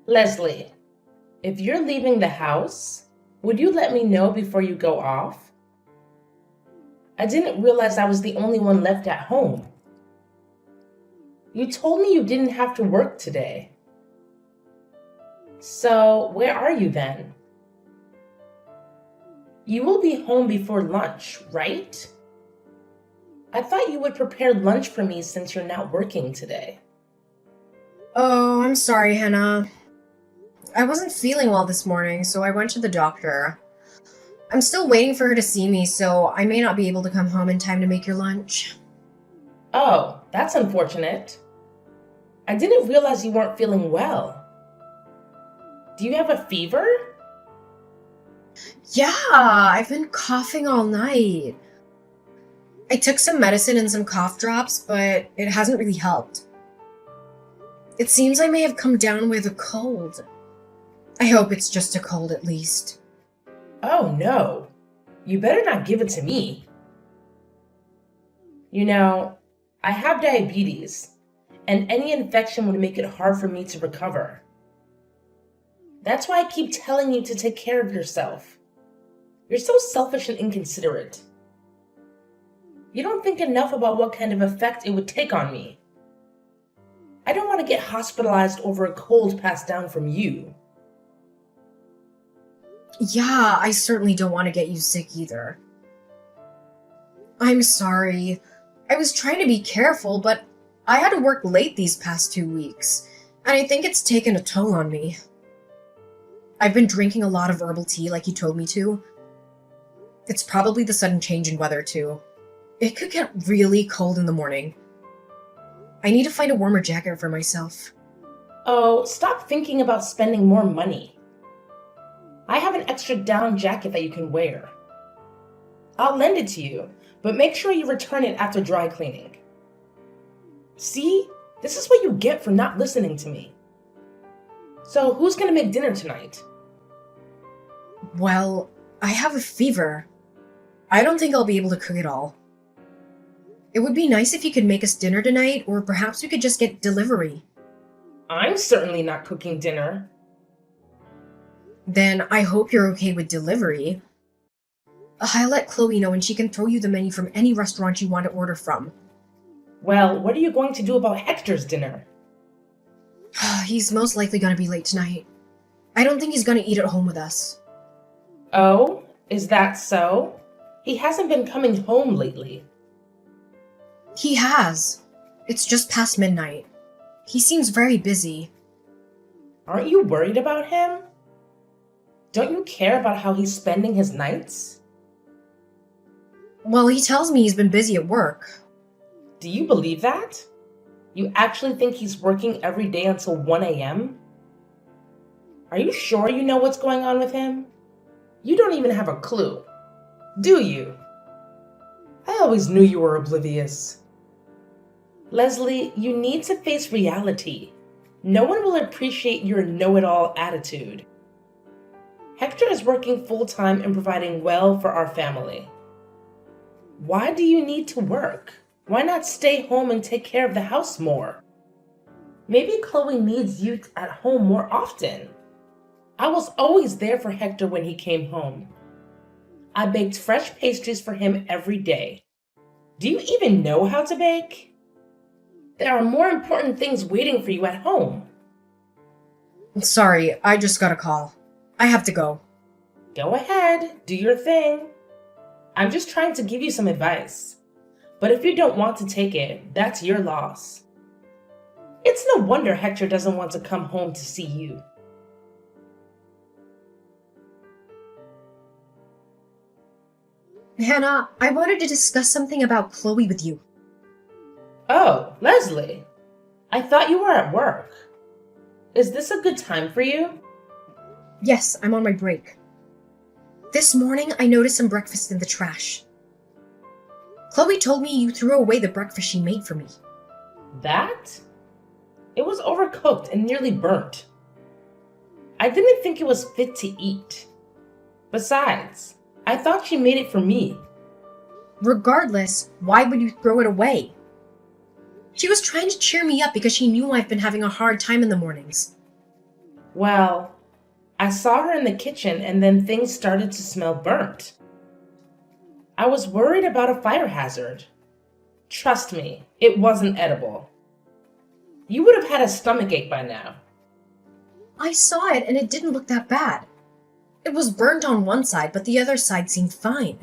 Leslie, if you're leaving the house, would you let me know before you go off? I didn't realize I was the only one left at home. You told me you didn't have to work today. So, where are you then? You will be home before lunch, right? I thought you would prepare lunch for me since you're not working today. Oh, I'm sorry, Hannah. I wasn't feeling well this morning, so I went to the doctor. I'm still waiting for her to see me, so I may not be able to come home in time to make your lunch. Oh, that's unfortunate. I didn't realize you weren't feeling well. Do you have a fever? Yeah, I've been coughing all night. I took some medicine and some cough drops, but it hasn't really helped. It seems I may have come down with a cold. I hope it's just a cold at least. Oh no, you better not give it to me. You know, I have diabetes, and any infection would make it hard for me to recover. That's why I keep telling you to take care of yourself. You're so selfish and inconsiderate. You don't think enough about what kind of effect it would take on me. I don't want to get hospitalized over a cold passed down from you. Yeah, I certainly don't want to get you sick either. I'm sorry. I was trying to be careful, but I had to work late these past 2 weeks, and I think it's taken a toll on me. I've been drinking a lot of herbal tea like you told me to. It's probably the sudden change in weather, too. It could get really cold in the morning. I need to find a warmer jacket for myself. Oh, stop thinking about spending more money. I have an extra down jacket that you can wear. I'll lend it to you, but make sure you return it after dry cleaning. See, this is what you get for not listening to me. So, who's gonna make dinner tonight? Well, I have a fever. I don't think I'll be able to cook it all. It would be nice if you could make us dinner tonight, or perhaps we could just get delivery. I'm certainly not cooking dinner. Then I hope you're okay with delivery. I'll let Chloe know and she can throw you the menu from any restaurant you want to order from. Well, what are you going to do about Hector's dinner? He's most likely going to be late tonight. I don't think he's going to eat at home with us. Oh, is that so? He hasn't been coming home lately. He has. It's just past midnight. He seems very busy. Aren't you worried about him? Don't you care about how he's spending his nights? Well, he tells me he's been busy at work. Do you believe that? You actually think he's working every day until 1 a.m.? Are you sure you know what's going on with him? You don't even have a clue, do you? I always knew you were oblivious. Leslie, you need to face reality. No one will appreciate your know-it-all attitude. Hector is working full-time and providing well for our family. Why do you need to work? Why not stay home and take care of the house more? Maybe Chloe needs you at home more often. I was always there for Hector when he came home. I baked fresh pastries for him every day. Do you even know how to bake? There are more important things waiting for you at home. Sorry, I just got a call. I have to go. Go ahead, do your thing. I'm just trying to give you some advice. But if you don't want to take it, that's your loss. It's no wonder Hector doesn't want to come home to see you. Hannah, I wanted to discuss something about Chloe with you. Oh, Leslie. I thought you were at work. Is this a good time for you? Yes, I'm on my break. This morning, I noticed some breakfast in the trash. Chloe told me you threw away the breakfast she made for me. That? It was overcooked and nearly burnt. I didn't think it was fit to eat. Besides, I thought she made it for me. Regardless, why would you throw it away? She was trying to cheer me up because she knew I've been having a hard time in the mornings. Well, I saw her in the kitchen and then things started to smell burnt. I was worried about a fire hazard. Trust me, it wasn't edible. You would have had a stomachache by now. I saw it and it didn't look that bad. It was burnt on one side, but the other side seemed fine.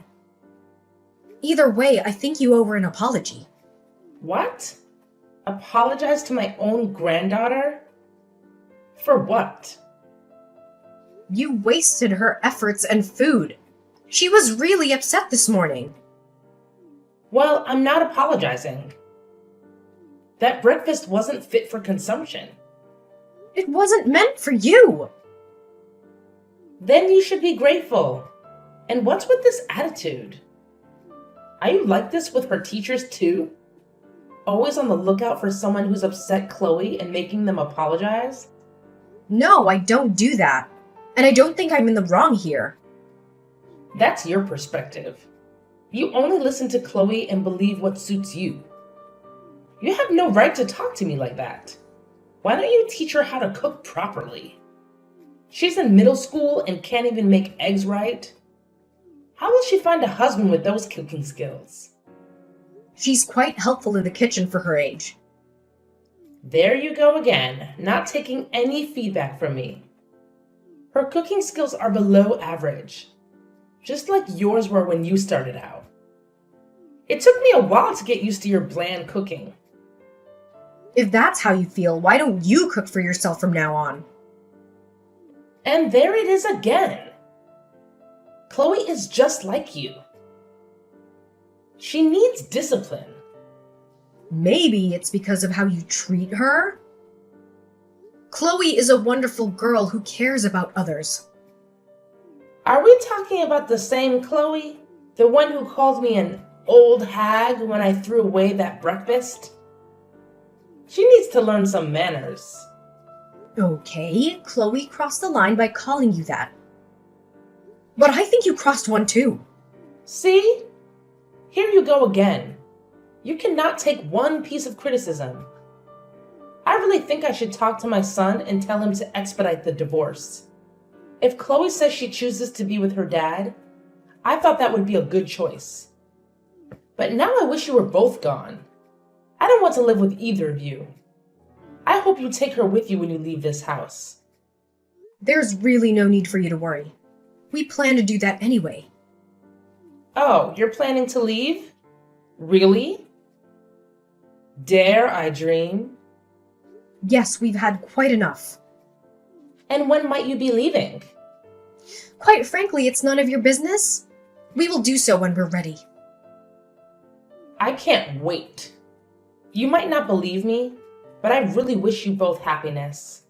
Either way, I think you owe her an apology. What? Apologize to my own granddaughter? For what? You wasted her efforts and food. She was really upset this morning. Well, I'm not apologizing. That breakfast wasn't fit for consumption. It wasn't meant for you. Then you should be grateful. And what's with this attitude? Are you like this with her teachers too? Always on the lookout for someone who's upset Chloe and making them apologize? No, I don't do that. And I don't think I'm in the wrong here. That's your perspective. You only listen to Chloe and believe what suits you. You have no right to talk to me like that. Why don't you teach her how to cook properly? She's in middle school and can't even make eggs right. How will she find a husband with those cooking skills? She's quite helpful in the kitchen for her age. There you go again, not taking any feedback from me. Her cooking skills are below average, just like yours were when you started out. It took me a while to get used to your bland cooking. If that's how you feel, why don't you cook for yourself from now on? And there it is again. Chloe is just like you. She needs discipline. Maybe it's because of how you treat her? Chloe is a wonderful girl who cares about others. Are we talking about the same Chloe? The one who called me an old hag when I threw away that breakfast? She needs to learn some manners. Okay, Chloe crossed the line by calling you that. But I think you crossed one too. See? Here you go again. You cannot take one piece of criticism. I really think I should talk to my son and tell him to expedite the divorce. If Chloe says she chooses to be with her dad, I thought that would be a good choice. But now I wish you were both gone. I don't want to live with either of you. I hope you take her with you when you leave this house. There's really no need for you to worry. We plan to do that anyway. Oh, you're planning to leave? Really? Dare I dream? Yes, we've had quite enough. And when might you be leaving? Quite frankly, it's none of your business. We will do so when we're ready. I can't wait. You might not believe me, but I really wish you both happiness.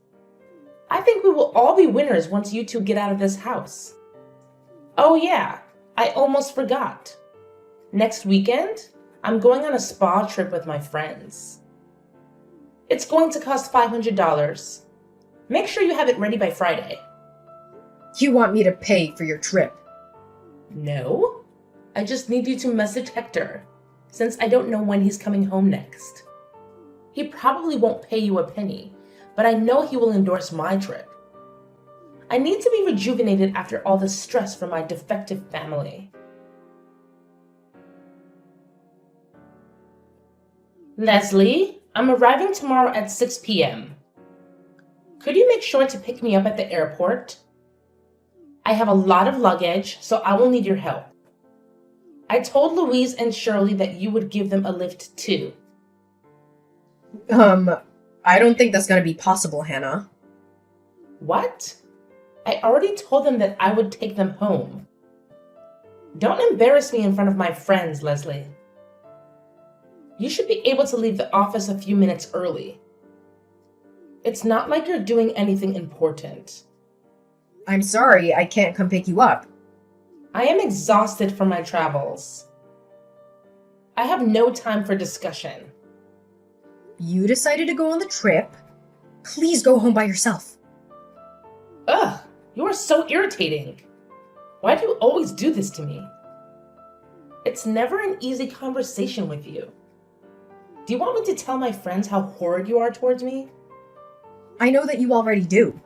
I think we will all be winners once you two get out of this house. Oh yeah, I almost forgot. Next weekend, I'm going on a spa trip with my friends. It's going to cost $500. Make sure you have it ready by Friday. You want me to pay for your trip? No, I just need you to message Hector, since I don't know when he's coming home next. He probably won't pay you a penny, but I know he will endorse my trip. I need to be rejuvenated after all the stress from my defective family. Leslie, I'm arriving tomorrow at 6 p.m. Could you make sure to pick me up at the airport? I have a lot of luggage, so I will need your help. I told Louise and Shirley that you would give them a lift too. I don't think that's gonna be possible, Hannah. What? I already told them that I would take them home. Don't embarrass me in front of my friends, Leslie. You should be able to leave the office a few minutes early. It's not like you're doing anything important. I'm sorry, I can't come pick you up. I am exhausted from my travels. I have no time for discussion. You decided to go on the trip. Please go home by yourself. Ugh, you are so irritating. Why do you always do this to me? It's never an easy conversation with you. Do you want me to tell my friends how horrid you are towards me? I know that you already do.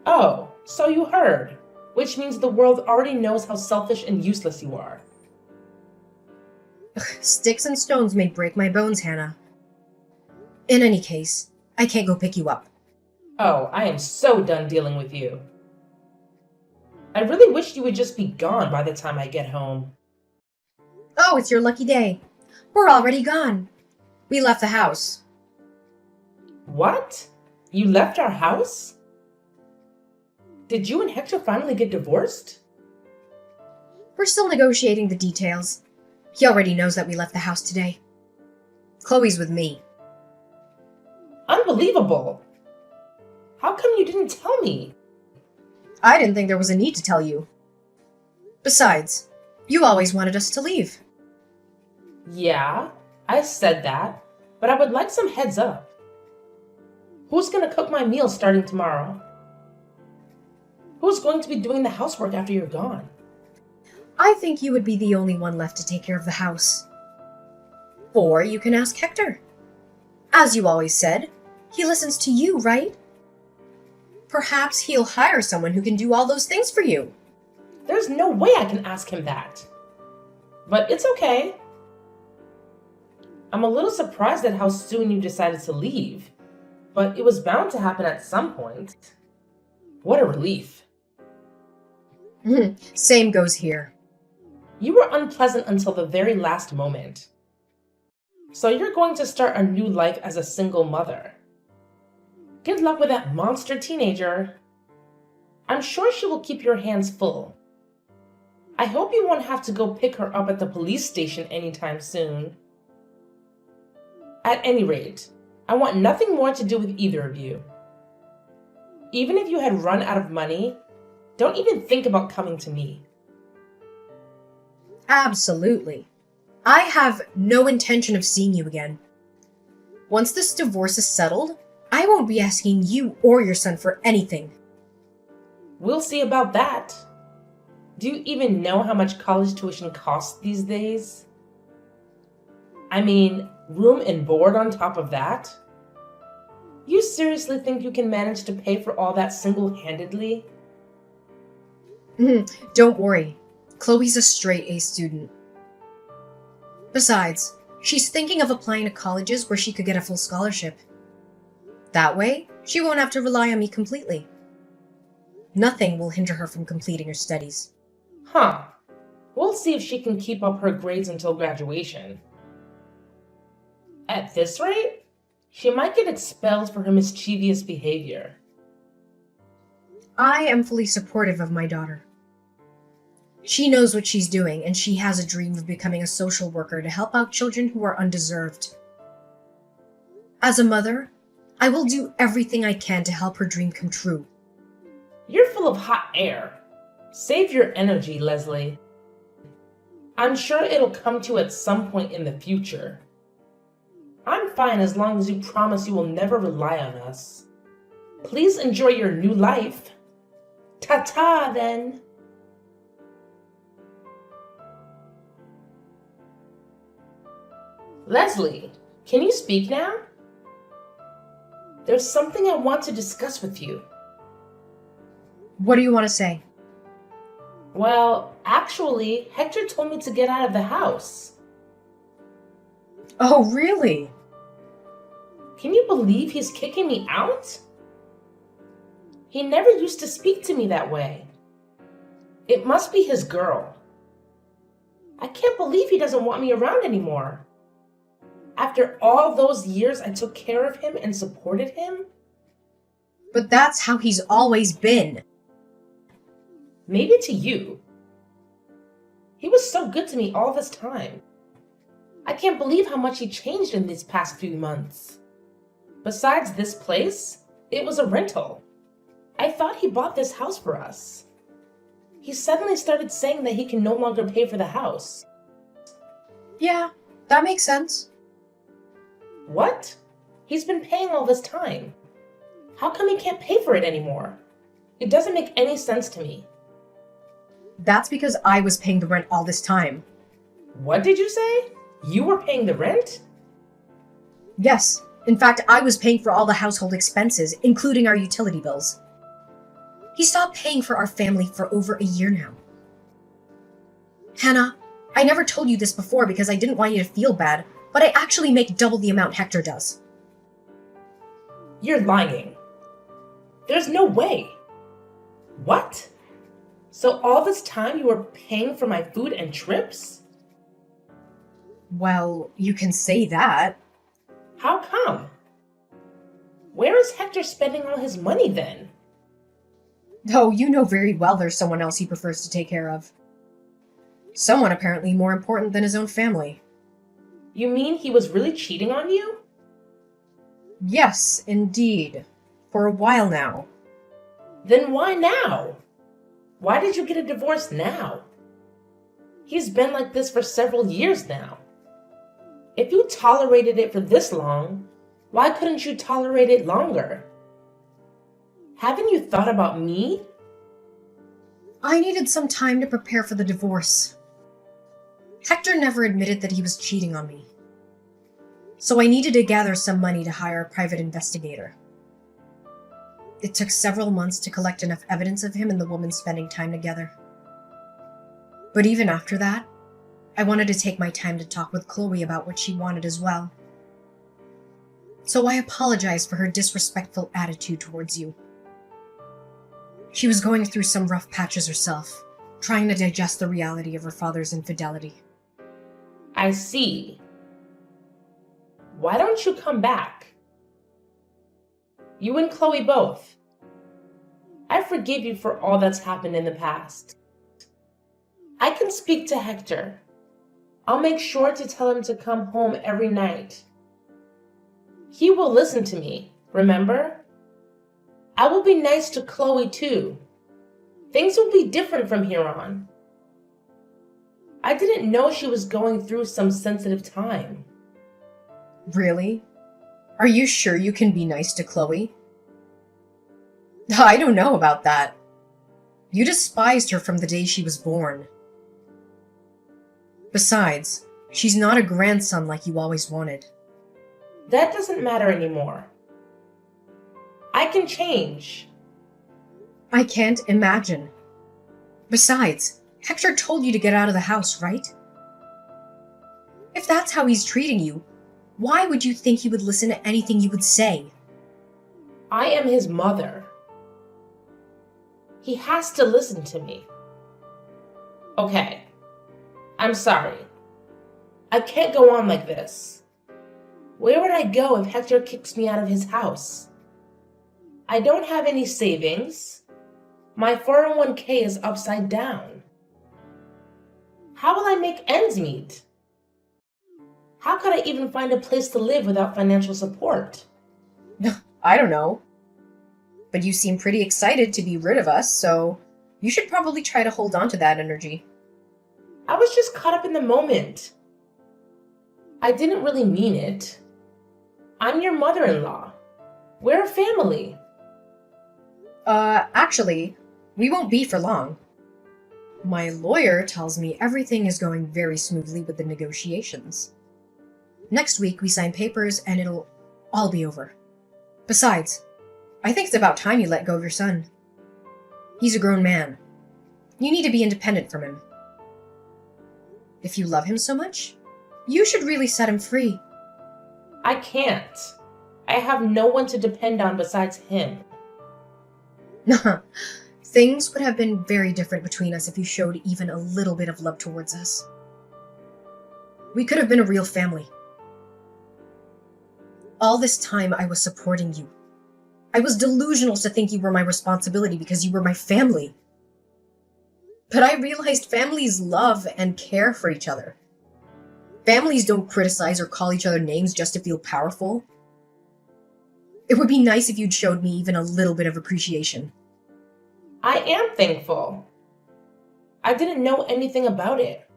Oh, so you heard. Which means the world already knows how selfish and useless you are. Sticks and stones may break my bones, Hannah. In any case, I can't go pick you up. Oh, I am so done dealing with you. I really wish you would just be gone by the time I get home. Oh, it's your lucky day. We're already gone. We left the house. What? You left our house? Did you and Hector finally get divorced? We're still negotiating the details. He already knows that we left the house today. Chloe's with me. Unbelievable! How come you didn't tell me? I didn't think there was a need to tell you. Besides, you always wanted us to leave. Yeah, I said that, but I would like some heads up. Who's gonna cook my meals starting tomorrow? Who's going to be doing the housework after you're gone? I think you would be the only one left to take care of the house. Or you can ask Hector. As you always said, he listens to you, right? Perhaps he'll hire someone who can do all those things for you. There's no way I can ask him that. But it's okay. I'm a little surprised at how soon you decided to leave, but it was bound to happen at some point. What a relief. Same goes here. You were unpleasant until the very last moment. So you're going to start a new life as a single mother. Good luck with that monster teenager. I'm sure she will keep your hands full. I hope you won't have to go pick her up at the police station anytime soon. At any rate, I want nothing more to do with either of you. Even if you had run out of money, don't even think about coming to me. Absolutely. I have no intention of seeing you again. Once this divorce is settled, I won't be asking you or your son for anything. We'll see about that. Do you even know how much college tuition costs these days? I mean, room and board on top of that? You seriously think you can manage to pay for all that single-handedly? Don't worry. Chloe's a straight A student. Besides, she's thinking of applying to colleges where she could get a full scholarship. That way, she won't have to rely on me completely. Nothing will hinder her from completing her studies. Huh. We'll see if she can keep up her grades until graduation. At this rate, she might get expelled for her mischievous behavior. I am fully supportive of my daughter. She knows what she's doing, and she has a dream of becoming a social worker to help out children who are undeserved. As a mother, I will do everything I can to help her dream come true. You're full of hot air. Save your energy, Leslie. I'm sure it'll come to you at some point in the future. I'm fine as long as you promise you will never rely on us. Please enjoy your new life. Ta-ta, then. Leslie, can you speak now? There's something I want to discuss with you. What do you want to say? Well, actually, Hector told me to get out of the house. Oh, really? Can you believe he's kicking me out? He never used to speak to me that way. It must be his girl. I can't believe he doesn't want me around anymore. After all those years I took care of him and supported him? But that's how he's always been. Maybe to you. He was so good to me all this time. I can't believe how much he changed in these past few months. Besides this place, it was a rental. I thought he bought this house for us. He suddenly started saying that he can no longer pay for the house. Yeah, that makes sense. What? He's been paying all this time. How come he can't pay for it anymore? It doesn't make any sense to me. That's because I was paying the rent all this time. What did you say? You were paying the rent? Yes. In fact, I was paying for all the household expenses, including our utility bills. He stopped paying for our family for over a year now. Hannah, I never told you this before because I didn't want you to feel bad, but I actually make double the amount Hector does. You're lying. There's no way. What? So all this time you were paying for my food and trips? Well, you can say that. How come? Where is Hector spending all his money then? Oh, you know very well there's someone else he prefers to take care of. Someone apparently more important than his own family. You mean he was really cheating on you? Yes, indeed. For a while now. Then why now? Why did you get a divorce now? He's been like this for several years now. If you tolerated it for this long, why couldn't you tolerate it longer? Haven't you thought about me? I needed some time to prepare for the divorce. Hector never admitted that he was cheating on me. So I needed to gather some money to hire a private investigator. It took several months to collect enough evidence of him and the woman spending time together. But even after that, I wanted to take my time to talk with Chloe about what she wanted as well. So I apologized for her disrespectful attitude towards you. She was going through some rough patches herself, trying to digest the reality of her father's infidelity. I see. Why don't you come back? You and Chloe both. I forgive you for all that's happened in the past. I can speak to Hector. I'll make sure to tell him to come home every night. He will listen to me, remember? I will be nice to Chloe too. Things will be different from here on. I didn't know she was going through some sensitive time. Really? Are you sure you can be nice to Chloe? I don't know about that. You despised her from the day she was born. Besides, she's not a grandson like you always wanted. That doesn't matter anymore. I can change. I can't imagine. Besides, Hector told you to get out of the house, right? If that's how he's treating you, why would you think he would listen to anything you would say? I am his mother. He has to listen to me. Okay. I'm sorry. I can't go on like this. Where would I go if Hector kicks me out of his house? I don't have any savings. My 401k is upside down. How will I make ends meet? How could I even find a place to live without financial support? I don't know. But you seem pretty excited to be rid of us, so you should probably try to hold on to that energy. I was just caught up in the moment. I didn't really mean it. I'm your mother-in-law. We're a family. Actually, we won't be for long. My lawyer tells me everything is going very smoothly with the negotiations. Next week we sign papers and it'll all be over. Besides, I think it's about time you let go of your son. He's a grown man. You need to be independent from him. If you love him so much, you should really set him free. I can't. I have no one to depend on besides him. Things would have been very different between us if you showed even a little bit of love towards us. We could have been a real family. All this time I was supporting you. I was delusional to think you were my responsibility because you were my family. But I realized families love and care for each other. Families don't criticize or call each other names just to feel powerful. It would be nice if you'd showed me even a little bit of appreciation. I am thankful. I didn't know anything about it.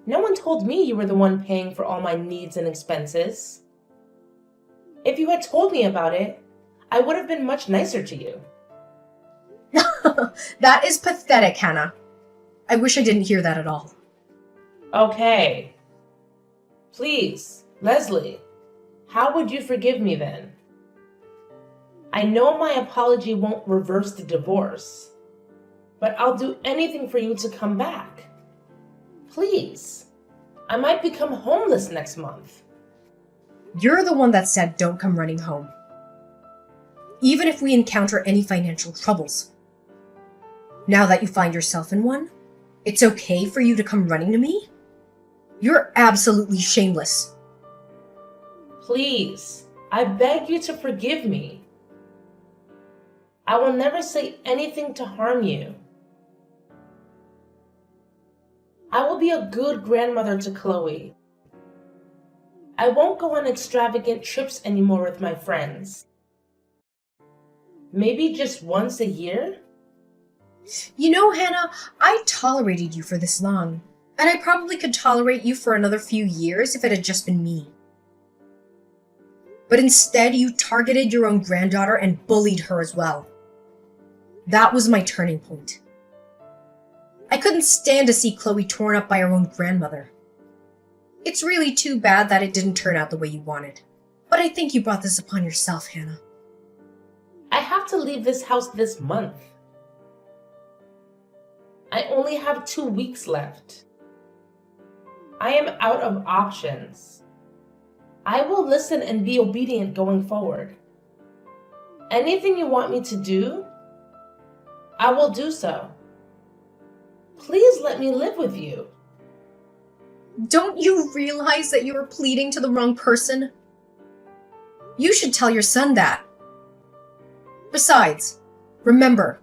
No one told me you were the one paying for all my needs and expenses. If you had told me about it, I would have been much nicer to you. That is pathetic, Hannah. I wish I didn't hear that at all. Okay. Please, Leslie, how would you forgive me then? I know my apology won't reverse the divorce, but I'll do anything for you to come back. Please. I might become homeless next month. You're the one that said don't come running home. Even if we encounter any financial troubles. Now that you find yourself in one, it's okay for you to come running to me? You're absolutely shameless. Please, I beg you to forgive me. I will never say anything to harm you. I will be a good grandmother to Chloe. I won't go on extravagant trips anymore with my friends. Maybe just once a year? You know, Hannah, I tolerated you for this long, and I probably could tolerate you for another few years if it had just been me. But instead, you targeted your own granddaughter and bullied her as well. That was my turning point. I couldn't stand to see Chloe torn up by her own grandmother. It's really too bad that it didn't turn out the way you wanted. But I think you brought this upon yourself, Hannah. I have to leave this house this month. I only have 2 weeks left. I am out of options. I will listen and be obedient going forward. Anything you want me to do, I will do so. Please let me live with you. Don't you realize that you are pleading to the wrong person? You should tell your son that. Besides, remember,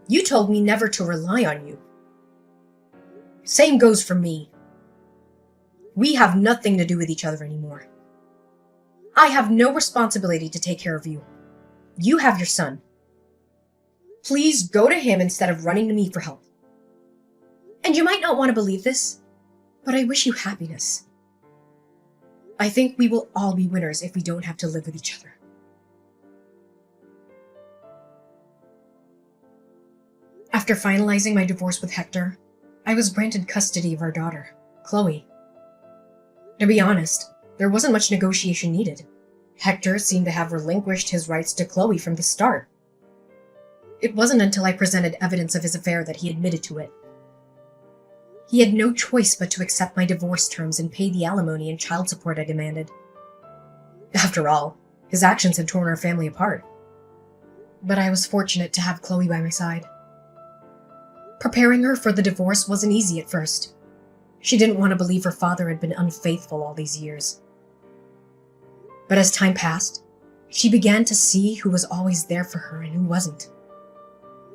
you told me never to rely on you. Same goes for me. We have nothing to do with each other anymore. I have no responsibility to take care of you. You have your son. Please go to him instead of running to me for help. And you might not want to believe this, but I wish you happiness. I think we will all be winners if we don't have to live with each other. After finalizing my divorce with Hector, I was granted custody of our daughter, Chloe. To be honest, there wasn't much negotiation needed. Hector seemed to have relinquished his rights to Chloe from the start. It wasn't until I presented evidence of his affair that he admitted to it. He had no choice but to accept my divorce terms and pay the alimony and child support I demanded. After all, his actions had torn our family apart. But I was fortunate to have Chloe by my side. Preparing her for the divorce wasn't easy at first. She didn't want to believe her father had been unfaithful all these years. But as time passed, she began to see who was always there for her and who wasn't.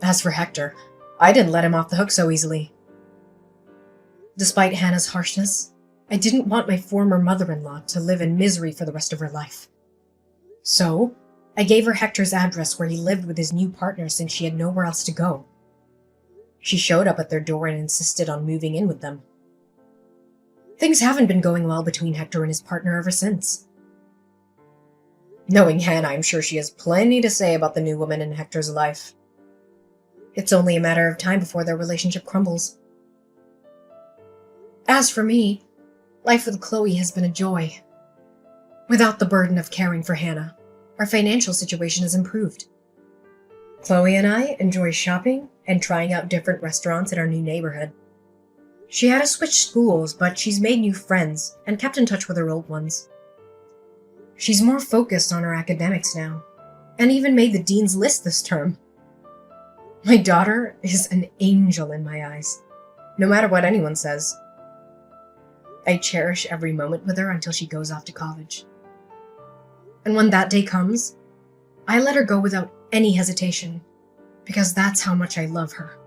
As for Hector, I didn't let him off the hook so easily. Despite Hannah's harshness, I didn't want my former mother-in-law to live in misery for the rest of her life. So, I gave her Hector's address where he lived with his new partner since she had nowhere else to go. She showed up at their door and insisted on moving in with them. Things haven't been going well between Hector and his partner ever since. Knowing Hannah, I'm sure she has plenty to say about the new woman in Hector's life. It's only a matter of time before their relationship crumbles. As for me, life with Chloe has been a joy. Without the burden of caring for Hannah, our financial situation has improved. Chloe and I enjoy shopping and trying out different restaurants in our new neighborhood. She had to switch schools, but she's made new friends and kept in touch with her old ones. She's more focused on her academics now, and even made the dean's list this term. My daughter is an angel in my eyes, no matter what anyone says. I cherish every moment with her until she goes off to college. And when that day comes, I let her go without any hesitation, because that's how much I love her.